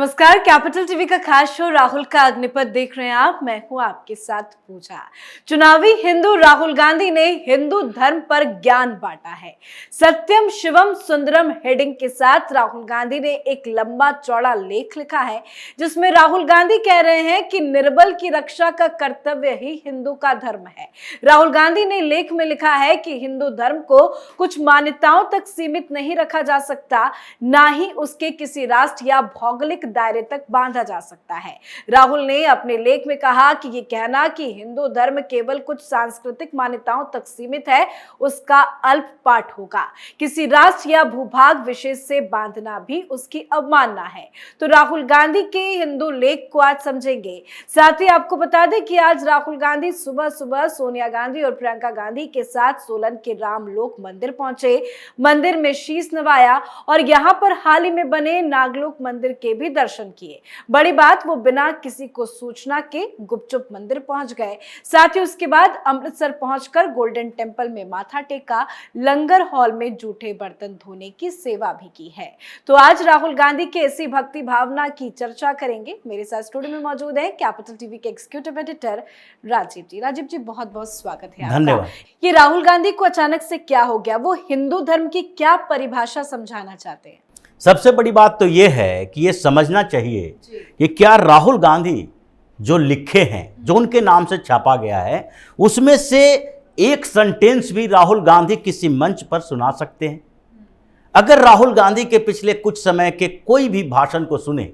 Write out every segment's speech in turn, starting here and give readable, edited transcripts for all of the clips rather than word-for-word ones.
नमस्कार, capital TV का खास शो राहुल का अग्निपथ देख रहे हैं आप। मैं हूं आपके साथ पूजा। चुनावी हिंदू राहुल गांधी ने हिंदू धर्म पर ज्ञान बांटा है। सत्यम शिवम सुंदरम हेडिंग के साथ राहुल गांधी ने एक लंबा चौड़ा लेख लिखा है, जिसमें राहुल गांधी कह रहे हैं कि निर्बल की रक्षा का कर्तव्य ही हिंदू का धर्म है। राहुल गांधी ने लेख में लिखा है कि हिंदू धर्म को कुछ मान्यताओं तक सीमित नहीं रखा जा सकता, ना ही उसके किसी राष्ट्र या भौगोलिक दायरे तक बांधा जा सकता है। राहुल ने अपने लेख में कहा कि ये कहना कि हिंदू धर्म केवल कुछ सांस्कृतिक मान्यताओं तक सीमित है, उसका अल्प पाठ होगा। किसी राष्ट्र या भूभाग विशेष से बांधना भी उसकी अवमानना है। तो राहुल गांधी के हिंदू लेख को आज समझेंगे। साथ ही आपको बता दें कि आज राहुल गांधी सुबह सुबह सोनिया गांधी और प्रियंका गांधी के साथ सोलन के रामलोक मंदिर पहुंचे, मंदिर में शीश नवाया और यहां पर हाल ही में बने नागलोक मंदिर के भी दर्शन किए। बड़ी बात, वो बिना किसी को सूचना के गुपचुप मंदिर पहुंच गए। साथ ही उसके बाद अमृतसर पहुंचकर गोल्डन टेंपल में माथा टेका, लंगर हॉल में जूठे बर्तन धोने की सेवा भी की है। तो आज राहुल गांधी के ऐसी भक्ति भावना की चर्चा करेंगे। मेरे साथ स्टूडियो में मौजूद है कैपिटल टीवी के एग्जीक्यूटिव एडिटर राजीव जी। राजीव जी, बहुत बहुत स्वागत है आपका। धन्यवाद। ये राहुल गांधी को अचानक से क्या हो गया? वो हिंदू धर्म की क्या परिभाषा समझाना चाहते हैं? सबसे बड़ी बात तो ये है कि ये समझना चाहिए कि क्या राहुल गांधी जो लिखे हैं, जो उनके नाम से छापा गया है, उसमें से एक सेंटेंस भी राहुल गांधी किसी मंच पर सुना सकते हैं? अगर राहुल गांधी के पिछले कुछ समय के कोई भी भाषण को सुने,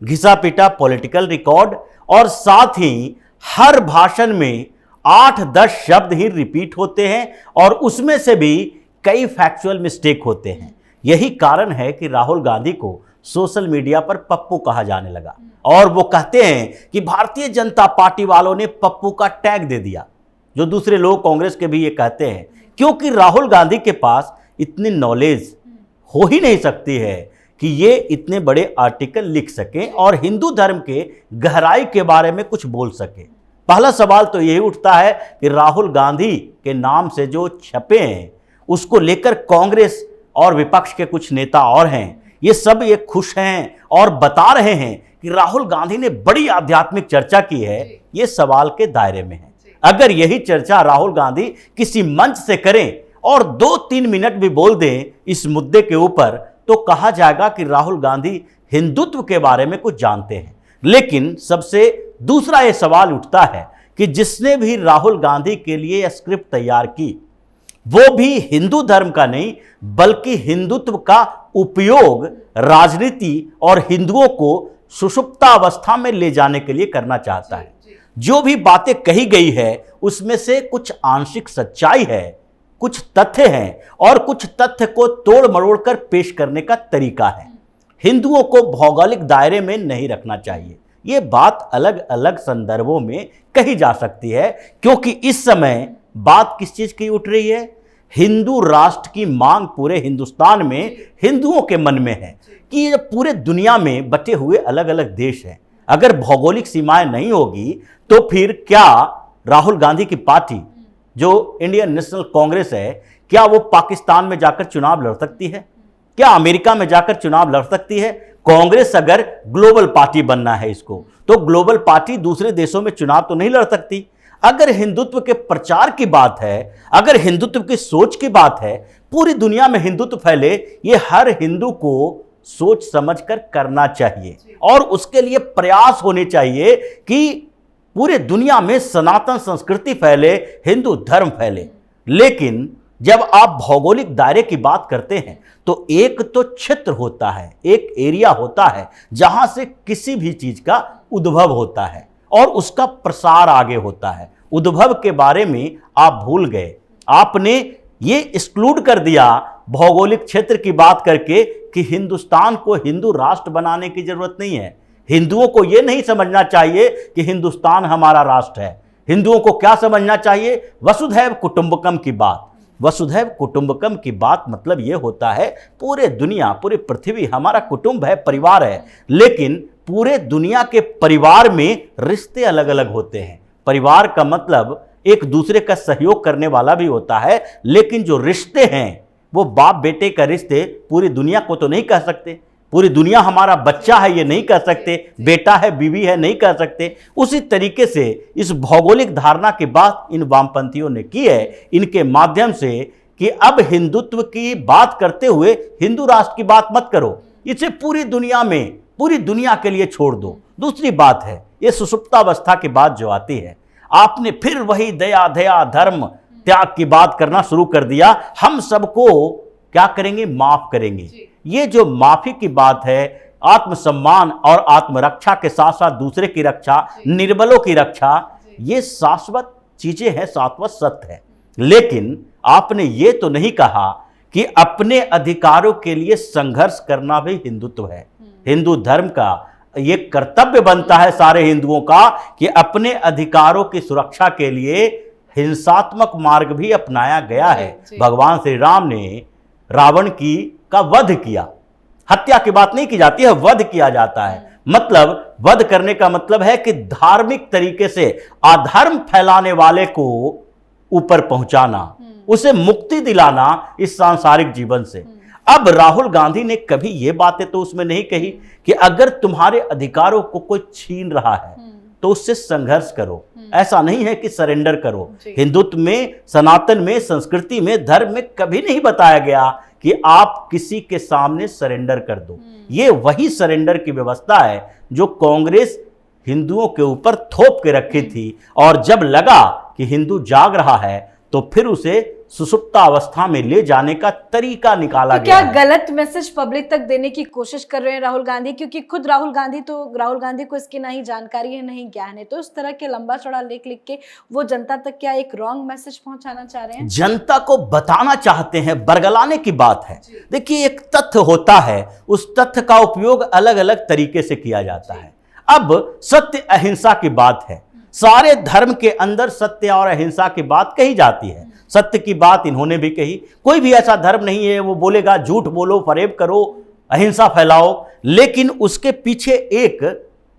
घिसा पिटा पॉलिटिकल रिकॉर्ड, और साथ ही हर भाषण में 8-10 शब्द ही रिपीट होते हैं और उसमें से भी कई फैक्चुअल मिस्टेक होते हैं। यही कारण है कि राहुल गांधी को सोशल मीडिया पर पप्पू कहा जाने लगा। और वो कहते हैं कि भारतीय जनता पार्टी वालों ने पप्पू का टैग दे दिया, जो दूसरे लोग कांग्रेस के भी ये कहते हैं, क्योंकि राहुल गांधी के पास इतनी नॉलेज हो ही नहीं सकती है कि ये इतने बड़े आर्टिकल लिख सकें और हिंदू धर्म के गहराई के बारे में कुछ बोल सकें। पहला सवाल तो यही उठता है कि राहुल गांधी के नाम से जो छपे हैं, उसको लेकर कांग्रेस और विपक्ष के कुछ नेता और हैं, ये सब ये खुश हैं और बता रहे हैं कि राहुल गांधी ने बड़ी आध्यात्मिक चर्चा की है। ये सवाल के दायरे में है। अगर यही चर्चा राहुल गांधी किसी मंच से करें और 2-3 मिनट भी बोल दें इस मुद्दे के ऊपर, तो कहा जाएगा कि राहुल गांधी हिंदुत्व के बारे में कुछ जानते हैं। लेकिन सबसे दूसरा ये सवाल उठता है कि जिसने भी राहुल गांधी के लिए स्क्रिप्ट तैयार की, वो भी हिंदू धर्म का नहीं बल्कि हिंदुत्व का उपयोग राजनीति और हिंदुओं को सुषुप्तावस्था में ले जाने के लिए करना चाहता है। जो भी बातें कही गई है उसमें से कुछ आंशिक सच्चाई है, कुछ तथ्य हैं और कुछ तथ्य को तोड़ मरोड़ कर पेश करने का तरीका है। हिंदुओं को भौगोलिक दायरे में नहीं रखना चाहिए। ये बात अलग अलग संदर्भों में कही जा सकती है, क्योंकि इस समय बात किस चीज की उठ रही है? हिंदू राष्ट्र की मांग पूरे हिंदुस्तान में हिंदुओं के मन में है कि ये पूरे दुनिया में बटे हुए अलग अलग देश हैं। अगर भौगोलिक सीमाएं नहीं होगी तो फिर क्या राहुल गांधी की पार्टी, जो इंडियन नेशनल कांग्रेस है, क्या वो पाकिस्तान में जाकर चुनाव लड़ सकती है? क्या अमेरिका में जाकर चुनाव लड़ सकती है? कांग्रेस अगर ग्लोबल पार्टी बनना है इसको, तो ग्लोबल पार्टी दूसरे देशों में चुनाव तो नहीं लड़ सकती। अगर हिंदुत्व के प्रचार की बात है, अगर हिंदुत्व की सोच की बात है, पूरी दुनिया में हिंदुत्व फैले, ये हर हिंदू को सोच समझकर करना चाहिए और उसके लिए प्रयास होने चाहिए कि पूरे दुनिया में सनातन संस्कृति फैले, हिंदू धर्म फैले। लेकिन जब आप भौगोलिक दायरे की बात करते हैं तो एक तो क्षेत्र होता है, एक एरिया होता है जहां से किसी भी चीज का उद्भव होता है और उसका प्रसार आगे होता है। उद्भव के बारे में आप भूल गए। आपने ये एक्सक्लूड कर दिया भौगोलिक क्षेत्र की बात करके कि हिंदुस्तान को हिंदू राष्ट्र बनाने की जरूरत नहीं है। हिंदुओं को यह नहीं समझना चाहिए कि हिंदुस्तान हमारा राष्ट्र है। हिंदुओं को क्या समझना चाहिए? वसुधैव कुटुंबकम की बात। वसुधैव कुटुंबकम की बात मतलब यह होता है पूरे दुनिया, पूरी पृथ्वी हमारा कुटुंब है, परिवार है। लेकिन पूरे दुनिया के परिवार में रिश्ते अलग अलग होते हैं। परिवार का मतलब एक दूसरे का सहयोग करने वाला भी होता है, लेकिन जो रिश्ते हैं वो बाप बेटे का रिश्ते पूरी दुनिया को तो नहीं कह सकते। पूरी दुनिया हमारा बच्चा है ये नहीं कह सकते, बेटा है बीवी है नहीं कह सकते। उसी तरीके से इस भौगोलिक धारणा की बात इन वामपंथियों ने की है इनके माध्यम से कि अब हिंदुत्व की बात करते हुए हिंदू राष्ट्र की बात मत करो, इसे पूरी दुनिया में पूरी दुनिया के लिए छोड़ दो। दूसरी बात है ये सुषुप्तावस्था की बात जो आती है, आपने फिर वही दया दया धर्म त्याग की बात करना शुरू कर दिया। हम सबको क्या करेंगे, माफ करेंगे। ये जो माफी की बात है, आत्मसम्मान और आत्मरक्षा के साथ साथ दूसरे की रक्षा, निर्बलों की रक्षा, ये शाश्वत चीजें हैं, शाश्वत सत्य है। लेकिन आपने ये तो नहीं कहा कि अपने अधिकारों के लिए संघर्ष करना भी हिंदुत्व है। हिंदू धर्म का ये कर्तव्य बनता है सारे हिंदुओं का कि अपने अधिकारों की सुरक्षा के लिए हिंसात्मक मार्ग भी अपनाया गया है। भगवान श्री राम ने रावण का वध किया, हत्या की बात नहीं की जाती है, वध किया जाता है। मतलब वध करने का मतलब है कि धार्मिक तरीके से अधर्म फैलाने वाले को ऊपर पहुंचाना, उसे मुक्ति दिलाना इस सांसारिक जीवन से। अब राहुल गांधी ने कभी ये बातें तो उसमें नहीं कही कि अगर तुम्हारे अधिकारों को कोई छीन रहा है तो उससे संघर्ष करो, ऐसा नहीं है कि सरेंडर करो। हिंदुत्व में, सनातन में, संस्कृति में, धर्म में कभी नहीं बताया गया कि आप किसी के सामने सरेंडर कर दो। ये वही सरेंडर की व्यवस्था है जो कांग्रेस हिंदुओं के ऊपर थोप के रखी थी, और जब लगा कि हिंदू जाग रहा है तो फिर उसे सुषुप्ता अवस्था में ले जाने का तरीका निकाला तो गया क्या गलत मैसेज पब्लिक तक देने की कोशिश कर रहे हैं राहुल गांधी? क्योंकि खुद राहुल गांधी को इसकी ना ही जानकारी है, नहीं ज्ञान है, तो इस तरह के लंबा चौड़ा लिख के वो जनता तक क्या एक रॉन्ग मैसेज पहुंचाना चाह रहे हैं? जनता को बताना चाहते हैं, बरगलाने की बात है। देखिए, एक तथ्य होता है, उस तथ्य का उपयोग अलग अलग तरीके से किया जाता है। अब सत्य अहिंसा की बात है, सारे धर्म के अंदर सत्य और अहिंसा की बात कही जाती है। सत्य की बात इन्होंने भी कही। कोई भी ऐसा धर्म नहीं है वो बोलेगा झूठ बोलो, फरेब करो, अहिंसा फैलाओ, लेकिन उसके पीछे एक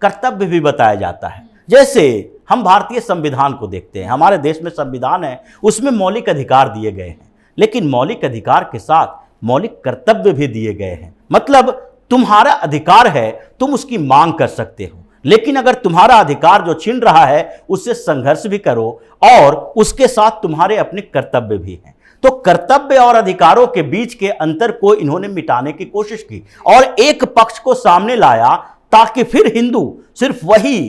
कर्तव्य भी बताया जाता है। जैसे हम भारतीय संविधान को देखते हैं, हमारे देश में संविधान है, उसमें मौलिक अधिकार दिए गए हैं, लेकिन मौलिक अधिकार के साथ मौलिक कर्तव्य भी दिए गए हैं। मतलब तुम्हारा अधिकार है, तुम उसकी मांग कर सकते हो, लेकिन अगर तुम्हारा अधिकार जो छीन रहा है उससे संघर्ष भी करो, और उसके साथ तुम्हारे अपने कर्तव्य भी हैं। तो कर्तव्य और अधिकारों के बीच के अंतर को इन्होंने मिटाने की कोशिश की और एक पक्ष को सामने लाया ताकि फिर हिंदू सिर्फ वही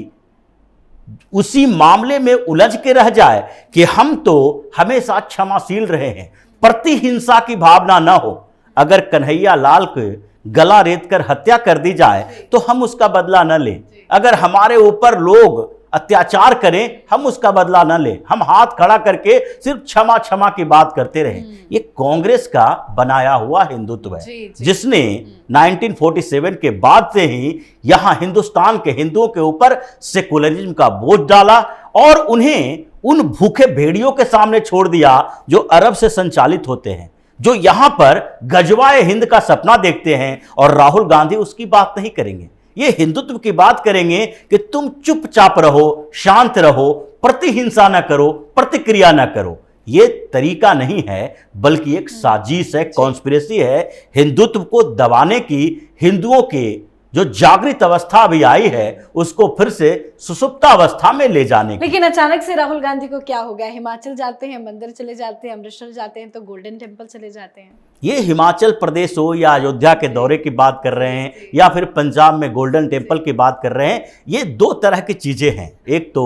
उसी मामले में उलझ के रह जाए कि हम तो हमेशा क्षमाशील रहे हैं, प्रतिहिंसा की भावना न हो। अगर कन्हैया लाल को गला रेत कर हत्या कर दी जाए तो हम उसका बदला न लें, अगर हमारे ऊपर लोग अत्याचार करें हम उसका बदला न लें, हम हाथ खड़ा करके सिर्फ क्षमा क्षमा की बात करते रहें। ये कांग्रेस का बनाया हुआ हिंदुत्व है, जिसने 1947 के बाद से ही यहां हिंदुस्तान के हिंदुओं के ऊपर सेकुलरिज्म का बोझ डाला और उन्हें उन भूखे भेड़ियों के सामने छोड़ दिया जो अरब से संचालित होते हैं, जो यहां पर गजवाए हिंद का सपना देखते हैं, और राहुल गांधी उसकी बात नहीं करेंगे। ये हिंदुत्व की बात करेंगे कि तुम चुपचाप रहो, शांत रहो, प्रतिहिंसा न करो, प्रतिक्रिया न करो। ये तरीका नहीं है, बल्कि एक साजिश है, कॉन्स्पिरेसी है, हिंदुत्व को दबाने की, हिंदुओं के जो जागृत अवस्था अभी आई है उसको फिर से सुषुप्ता अवस्था में ले जाने की। लेकिन अचानक से राहुल गांधी को क्या हो गया? हिमाचल जाते हैं, मंदिर चले जाते हैं, अमृतसर जाते हैं, तो गोल्डन टेम्पल चले जाते हैं। ये हिमाचल प्रदेश हो या अयोध्या के दौरे की बात कर रहे हैं या फिर पंजाब में गोल्डन टेम्पल की बात कर रहे हैं, ये दो तरह की चीजें हैं। एक तो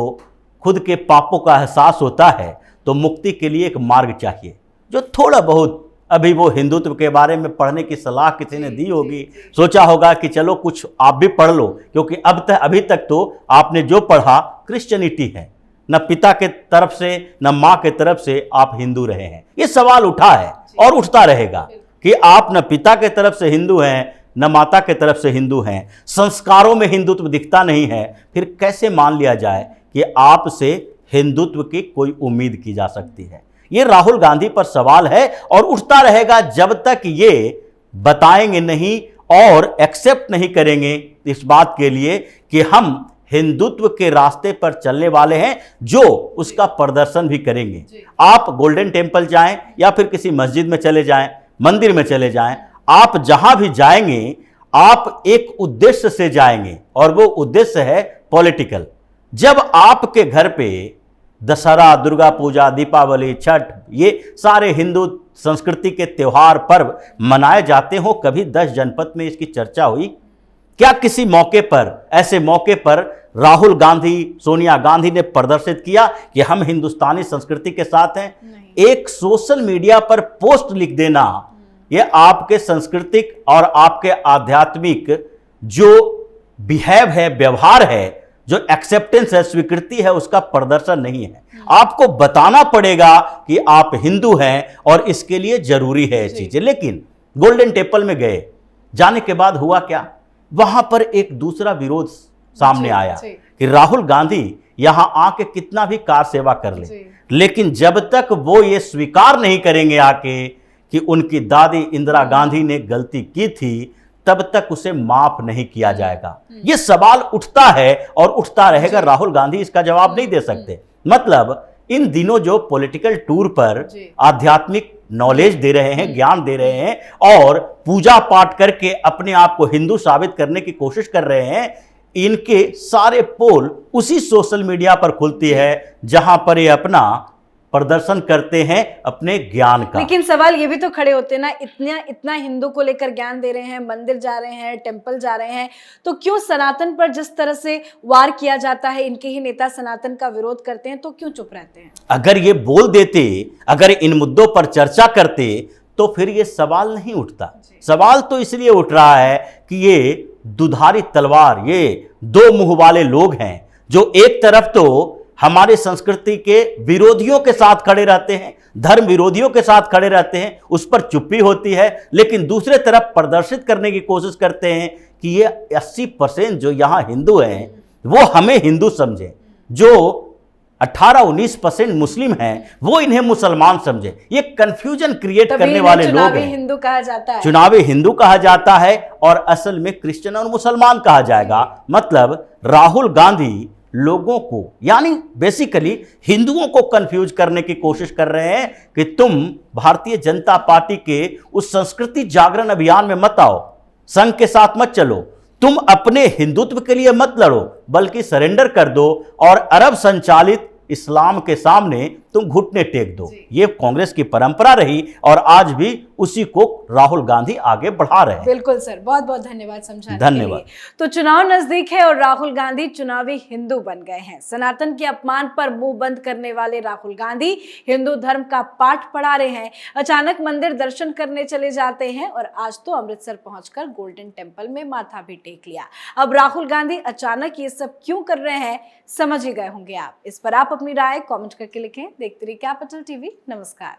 खुद के पापों का एहसास होता है तो मुक्ति के लिए एक मार्ग चाहिए, जो थोड़ा बहुत अभी वो हिंदुत्व के बारे में पढ़ने की सलाह किसी ने दी होगी, सोचा होगा कि चलो कुछ आप भी पढ़ लो, क्योंकि अभी तक तो आपने जो पढ़ा क्रिश्चियनिटी है, न पिता के तरफ से न माँ के तरफ से आप हिंदू रहे हैं। ये सवाल उठा है और उठता रहेगा कि आप न पिता के तरफ से हिंदू हैं न माता के तरफ से हिंदू हैं, संस्कारों में हिंदुत्व दिखता नहीं है, फिर कैसे मान लिया जाए कि आपसे हिंदुत्व की कोई उम्मीद की जा सकती है। ये राहुल गांधी पर सवाल है और उठता रहेगा जब तक ये बताएंगे नहीं और एक्सेप्ट नहीं करेंगे इस बात के लिए कि हम हिंदुत्व के रास्ते पर चलने वाले हैं, जो उसका प्रदर्शन भी करेंगे। आप गोल्डन टेम्पल जाएं या फिर किसी मस्जिद में चले जाएं, मंदिर में चले जाएं, आप जहां भी जाएंगे आप एक उद्देश्य से जाएंगे और वो उद्देश्य है पॉलिटिकल। जब आपके घर पे दशहरा, दुर्गा पूजा, दीपावली, छठ, ये सारे हिंदू संस्कृति के त्योहार पर्व मनाए जाते हो, कभी 10 जनपद में इसकी चर्चा हुई? क्या किसी मौके पर, ऐसे मौके पर राहुल गांधी, सोनिया गांधी ने प्रदर्शित किया कि हम हिंदुस्तानी संस्कृति के साथ हैं? एक सोशल मीडिया पर पोस्ट लिख देना, यह आपके सांस्कृतिक और आपके आध्यात्मिक जो बिहेव है, व्यवहार है, जो एक्सेप्टेंस है, स्वीकृति है, उसका प्रदर्शन नहीं है। आपको बताना पड़ेगा कि आप हिंदू हैं और इसके लिए जरूरी है ये चीजें। लेकिन गोल्डन टेम्पल में गए, जाने के बाद हुआ क्या? वहां पर एक दूसरा विरोध सामने आया कि राहुल गांधी यहां आके कितना भी कार सेवा कर ले, लेकिन जब तक वो ये स्वीकार नहीं करेंगे आके कि उनकी दादी इंदिरा गांधी ने गलती की थी, तब तक उसे माफ नहीं किया जाएगा। ये सवाल उठता है और उठता रहेगा। राहुल गांधी इसका जवाब नहीं दे सकते। मतलब इन दिनों जो पॉलिटिकल टूर पर आध्यात्मिक नॉलेज दे रहे हैं, ज्ञान दे रहे हैं और पूजा पाठ करके अपने आप को हिंदू साबित करने की कोशिश कर रहे हैं, इनके सारे पोल उसी सोशल मीडिया पर खुलती है जहां पर ये अपना प्रदर्शन करते हैं अपने ज्ञान का। लेकिन सवाल ये भी तो खड़े होते हैं ना, इतना हिंदू को लेकर ज्ञान दे रहे हैं, मंदिर जा रहे हैं, टेंपल जा रहे हैं, तो क्यों सनातन पर जिस तरह से वार किया जाता है, इनके ही नेता सनातन का विरोध करते हैं, तो क्यों चुप रहते हैं? अगर ये बोल देते, अगर इन मुद्दों पर चर्चा करते, तो फिर ये सवाल नहीं उठता। सवाल तो इसलिए उठ रहा है कि ये दुधारी तलवार, ये दो मुंह वाले लोग हैं जो एक तरफ तो हमारे संस्कृति के विरोधियों के साथ खड़े रहते हैं, धर्म विरोधियों के साथ खड़े रहते हैं, उस पर चुप्पी होती है, लेकिन दूसरे तरफ प्रदर्शित करने की कोशिश करते हैं कि ये 80% जो यहाँ हिंदू हैं वो हमें हिंदू समझें, जो 18-19% मुस्लिम हैं वो इन्हें मुसलमान समझे। ये कंफ्यूजन क्रिएट करने वाले लोग हैं। हिंदू कहा जाता है, चुनावी हिंदू कहा जाता है और असल में क्रिश्चियन और मुसलमान कहा जाएगा। मतलब राहुल गांधी लोगों को, यानी बेसिकली हिंदुओं को कंफ्यूज करने की कोशिश कर रहे हैं कि तुम भारतीय जनता पार्टी के उस संस्कृति जागरण अभियान में मत आओ, संघ के साथ मत चलो, तुम अपने हिंदुत्व के लिए मत लड़ो, बल्कि सरेंडर कर दो और अरब संचालित इस्लाम के सामने तुम घुटने टेक दो। ये कांग्रेस की परंपरा रही और आज भी उसी को राहुल गांधी आगे बढ़ा रहे हैं। बिल्कुल सर, बहुत बहुत धन्यवाद समझाने धन्यवाद के लिए। तो चुनाव नजदीक है और राहुल गांधी चुनावी हिंदू बन गए हैं। सनातन के अपमान पर मुंह बंद करने वाले राहुल गांधी हिंदू धर्म का पाठ पढ़ा रहे हैं। अचानक मंदिर दर्शन करने चले जाते हैं और आज तो अमृतसर पहुंचकर गोल्डन टेम्पल में माथा भी टेक लिया। अब राहुल गांधी अचानक ये सब क्यों कर रहे हैं, समझ ही गए होंगे आप। इस पर आप अपनी राय कमेंट करके लिखें। देखते रहिए कैपिटल टीवी। नमस्कार।